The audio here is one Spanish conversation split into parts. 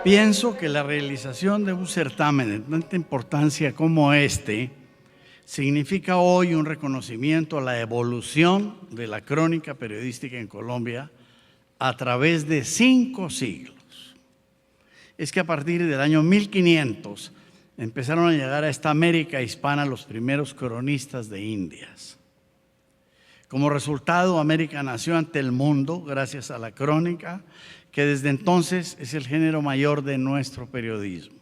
Pienso que la realización de un certamen de tanta importancia como este significa hoy un reconocimiento a la evolución de la crónica periodística en Colombia a través de 5 siglos. Es que a partir del año 1500 empezaron a llegar a esta América hispana los primeros cronistas de Indias. Como resultado, América nació ante el mundo gracias a la crónica, que desde entonces es el género mayor de nuestro periodismo.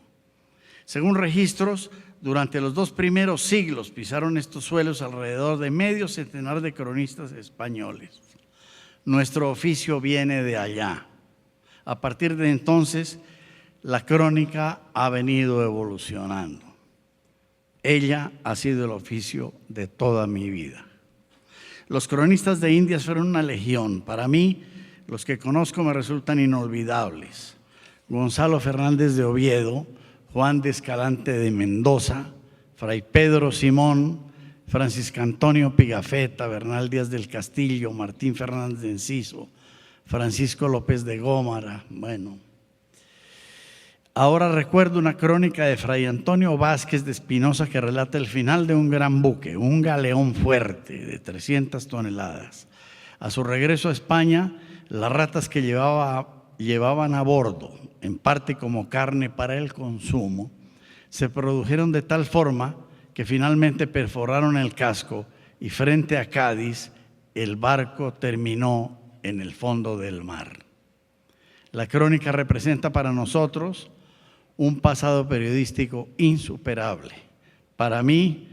Según registros, durante los 2 primeros siglos pisaron estos suelos alrededor de medio centenar de cronistas españoles. Nuestro oficio viene de allá. A partir de entonces, la crónica ha venido evolucionando. Ella ha sido el oficio de toda mi vida. Los cronistas de Indias fueron una legión. Para mí, los que conozco me resultan inolvidables. Gonzalo Fernández de Oviedo, Juan de Escalante de Mendoza, Fray Pedro Simón, Francisco Antonio Pigafetta, Bernal Díaz del Castillo, Martín Fernández de Enciso, Francisco López de Gómara. Bueno, ahora recuerdo una crónica de Fray Antonio Vázquez de Espinosa que relata el final de un gran buque, un galeón fuerte de 300 toneladas. A su regreso a España, las ratas que llevaban a bordo, en parte como carne para el consumo, se produjeron de tal forma que finalmente perforaron el casco y frente a Cádiz el barco terminó en el fondo del mar. La crónica representa para nosotros un pasado periodístico insuperable. Para mí,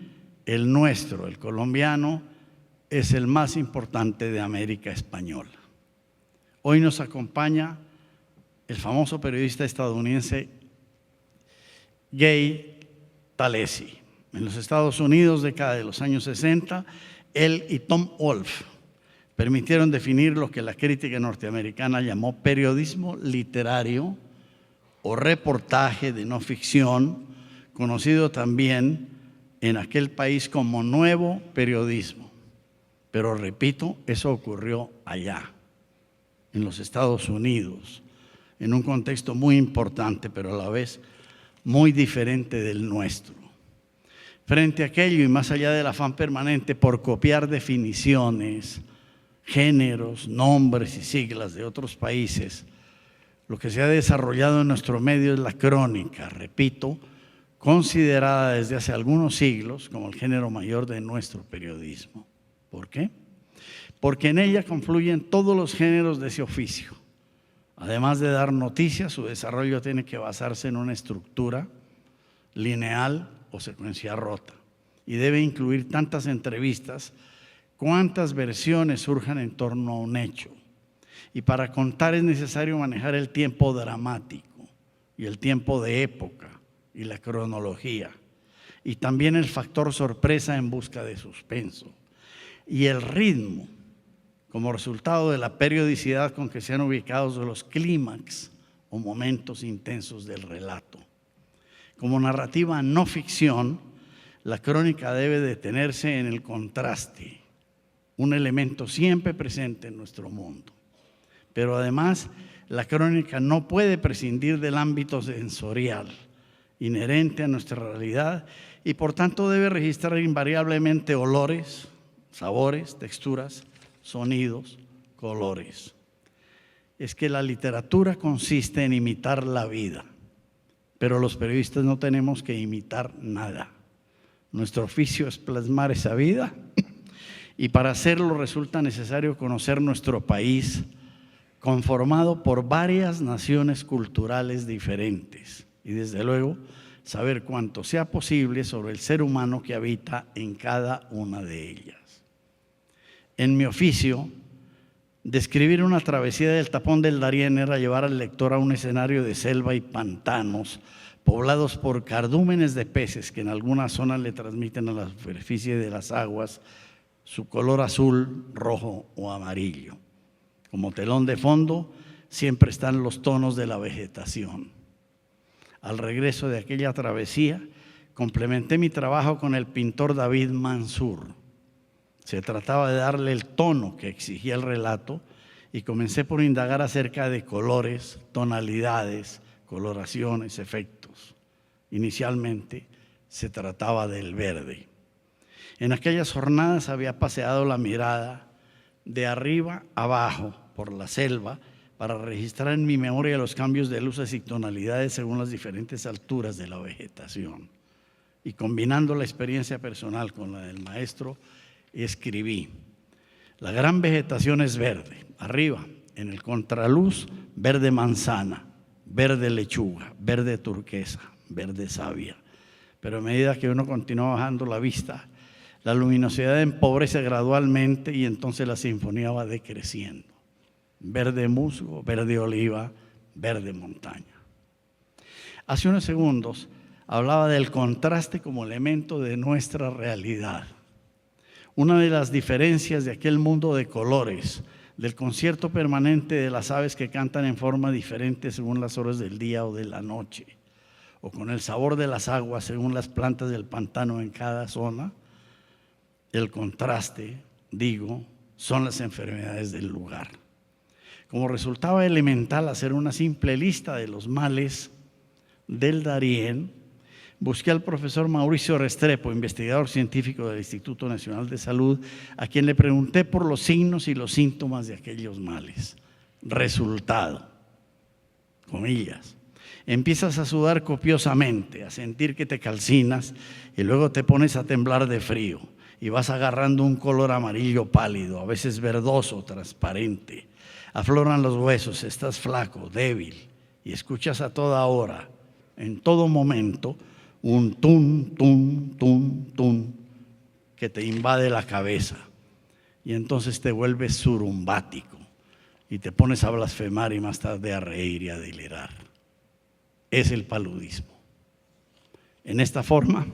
el nuestro, el colombiano, es el más importante de América española. Hoy nos acompaña el famoso periodista estadounidense Gay Talesi. En los Estados Unidos, década de los años 60, él y Tom Wolfe permitieron definir lo que la crítica norteamericana llamó periodismo literario o reportaje de no ficción, conocido también en aquel país como nuevo periodismo. Pero repito, eso ocurrió allá, en los Estados Unidos, en un contexto muy importante, pero a la vez muy diferente del nuestro. Frente a aquello y más allá del afán permanente por copiar definiciones, géneros, nombres y siglas de otros países, lo que se ha desarrollado en nuestro medio es la crónica, repito, considerada desde hace algunos siglos como el género mayor de nuestro periodismo. ¿Por qué? Porque en ella confluyen todos los géneros de ese oficio. Además de dar noticias, su desarrollo tiene que basarse en una estructura lineal o secuencia rota y debe incluir tantas entrevistas cuantas versiones surjan en torno a un hecho. Y para contar es necesario manejar el tiempo dramático y el tiempo de época y la cronología y también el factor sorpresa en busca de suspenso y el ritmo como resultado de la periodicidad con que sean ubicados los clímax o momentos intensos del relato. Como narrativa no ficción, la crónica debe detenerse en el contraste, un elemento siempre presente en nuestro mundo. Pero además, la crónica no puede prescindir del ámbito sensorial, inherente a nuestra realidad, y por tanto debe registrar invariablemente olores, sabores, texturas, sonidos, colores. Es que la literatura consiste en imitar la vida, pero los periodistas no tenemos que imitar nada. Nuestro oficio es plasmar esa vida y para hacerlo resulta necesario conocer nuestro país, conformado por varias naciones culturales diferentes y desde luego saber cuanto sea posible sobre el ser humano que habita en cada una de ellas. En mi oficio, describir una travesía del Tapón del Darién era llevar al lector a un escenario de selva y pantanos poblados por cardúmenes de peces que en algunas zonas le transmiten a la superficie de las aguas su color azul, rojo o amarillo. Como telón de fondo siempre están los tonos de la vegetación. Al regreso de aquella travesía, complementé mi trabajo con el pintor David Mansur. Se trataba de darle el tono que exigía el relato y comencé por indagar acerca de colores, tonalidades, coloraciones, efectos. Inicialmente se trataba del verde. En aquellas jornadas había paseado la mirada de arriba abajo por la selva para registrar en mi memoria los cambios de luces y tonalidades según las diferentes alturas de la vegetación. Y combinando la experiencia personal con la del maestro, escribí: la gran vegetación es verde, arriba, en el contraluz, verde manzana, verde lechuga, verde turquesa, verde savia. Pero a medida que uno continúa bajando la vista, la luminosidad empobrece gradualmente y entonces la sinfonía va decreciendo. Verde musgo, verde oliva, verde montaña. Hace unos segundos hablaba del contraste como elemento de nuestra realidad. Una de las diferencias de aquel mundo de colores, del concierto permanente de las aves que cantan en forma diferente según las horas del día o de la noche, o con el sabor de las aguas según las plantas del pantano en cada zona, el contraste, digo, son las enfermedades del lugar. Como resultaba elemental hacer una simple lista de los males del Darién, busqué al profesor Mauricio Restrepo, investigador científico del Instituto Nacional de Salud, a quien le pregunté por los signos y los síntomas de aquellos males. Resultado, comillas, empiezas a sudar copiosamente, a sentir que te calcinas y luego te pones a temblar de frío y vas agarrando un color amarillo pálido, a veces verdoso, transparente. Afloran los huesos, estás flaco, débil y escuchas a toda hora, en todo momento, un tum, tum, tum, tum que te invade la cabeza y entonces te vuelves surumbático y te pones a blasfemar y más tarde a reír y a delirar. Es el paludismo. En esta forma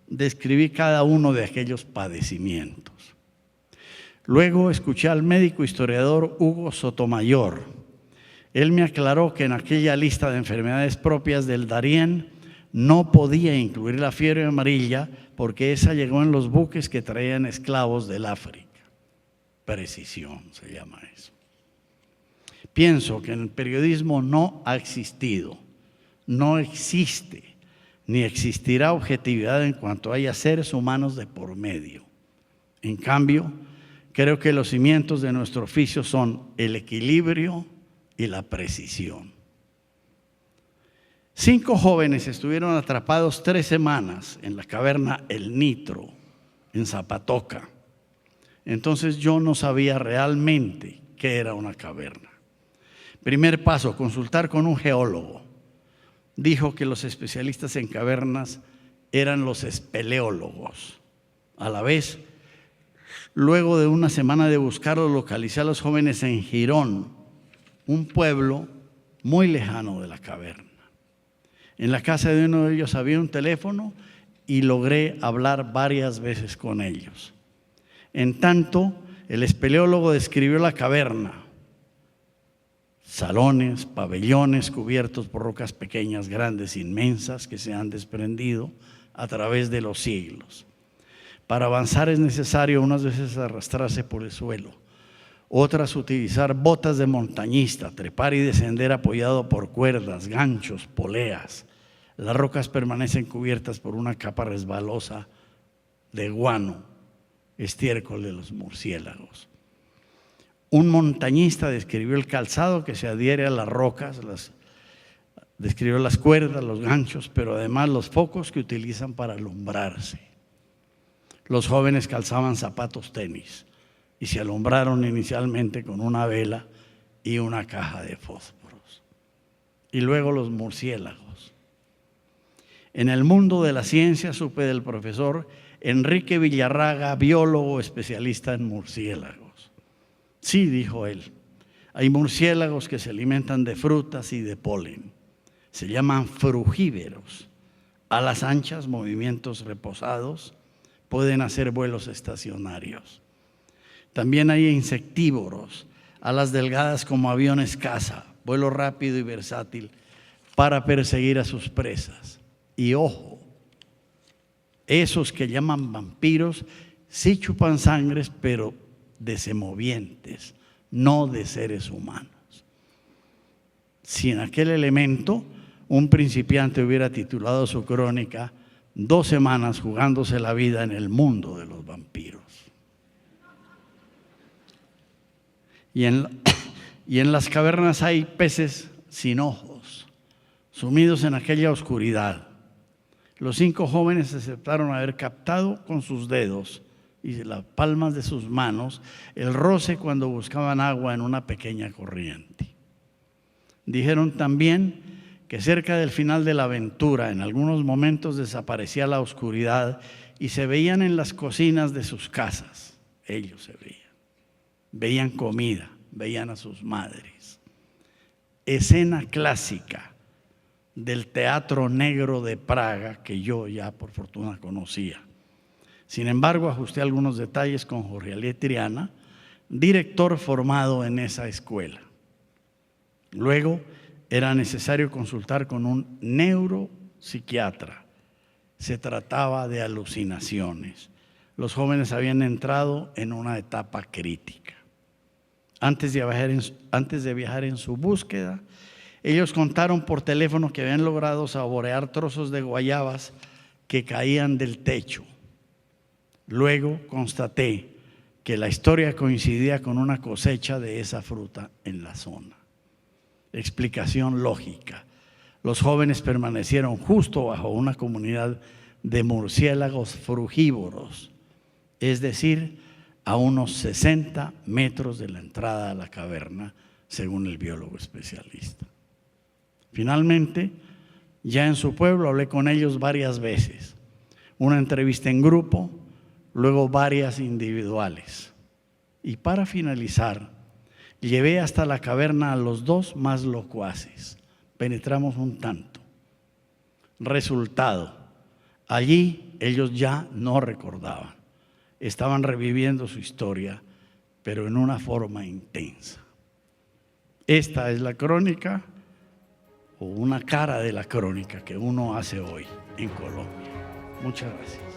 describí cada uno de aquellos padecimientos. Luego escuché al médico historiador Hugo Sotomayor. Él me aclaró que en aquella lista de enfermedades propias del Darién no podía incluir la fiebre amarilla porque esa llegó en los buques que traían esclavos del África. Precisión se llama eso. Pienso que en el periodismo no ha existido, no existe, ni existirá objetividad en cuanto haya seres humanos de por medio. En cambio, creo que los cimientos de nuestro oficio son el equilibrio y la precisión. 5 jóvenes estuvieron atrapados 3 semanas en la caverna El Nitro, en Zapatoca. Entonces yo no sabía realmente qué era una caverna. Primer paso, consultar con un geólogo. Dijo que los especialistas en cavernas eran los espeleólogos. A la vez, luego de una semana de buscarlo, localicé a los jóvenes en Girón, un pueblo muy lejano de la caverna. En la casa de uno de ellos había un teléfono y logré hablar varias veces con ellos. En tanto, el espeleólogo describió la caverna: salones, pabellones cubiertos por rocas pequeñas, grandes, inmensas, que se han desprendido a través de los siglos. Para avanzar es necesario unas veces arrastrarse por el suelo, otras utilizar botas de montañista, trepar y descender apoyado por cuerdas, ganchos, poleas. Las rocas permanecen cubiertas por una capa resbalosa de guano, estiércol de los murciélagos. Un montañista describió el calzado que se adhiere a las rocas, describió las cuerdas, los ganchos, pero además los focos que utilizan para alumbrarse. Los jóvenes calzaban zapatos tenis y se alumbraron inicialmente con una vela y una caja de fósforos. Y luego los murciélagos. En el mundo de la ciencia supe del profesor Enrique Villarraga, biólogo especialista en murciélagos. Sí, dijo él, hay murciélagos que se alimentan de frutas y de polen. Se llaman frugívoros. Alas anchas, movimientos reposados, pueden hacer vuelos estacionarios. También hay insectívoros, alas delgadas como aviones caza, vuelo rápido y versátil para perseguir a sus presas. Y ojo, esos que llaman vampiros sí chupan sangres, pero de semovientes, no de seres humanos. Sin aquel elemento un principiante hubiera titulado su crónica 2 semanas jugándose la vida en el mundo de los vampiros. Y en las cavernas hay peces sin ojos, sumidos en aquella oscuridad. Los 5 jóvenes aceptaron haber captado con sus dedos y las palmas de sus manos el roce cuando buscaban agua en una pequeña corriente. Dijeron también que cerca del final de la aventura, en algunos momentos desaparecía la oscuridad y se veían en las cocinas de sus casas. Ellos se veían comida, veían a sus madres. Escena clásica del teatro negro de Praga que yo ya por fortuna conocía. Sin embargo, ajusté algunos detalles con Jorge Alié Triana, director formado en esa escuela. Luego era necesario consultar con un neuropsiquiatra. Se trataba de alucinaciones. Los jóvenes habían entrado en una etapa crítica. Antes de viajar en su búsqueda, ellos contaron por teléfono que habían logrado saborear trozos de guayabas que caían del techo. Luego constaté que la historia coincidía con una cosecha de esa fruta en la zona. Explicación lógica. Los jóvenes permanecieron justo bajo una comunidad de murciélagos frugívoros, es decir, a unos 60 metros de la entrada a la caverna, según el biólogo especialista. Finalmente, ya en su pueblo hablé con ellos varias veces. Una entrevista en grupo, luego varias individuales. Y para finalizar, llevé hasta la caverna a los 2 más locuaces. Penetramos un tanto. Resultado, allí ellos ya no recordaban. Estaban reviviendo su historia, pero en una forma intensa. Esta es la crónica, o una cara de la crónica que uno hace hoy en Colombia. Muchas gracias.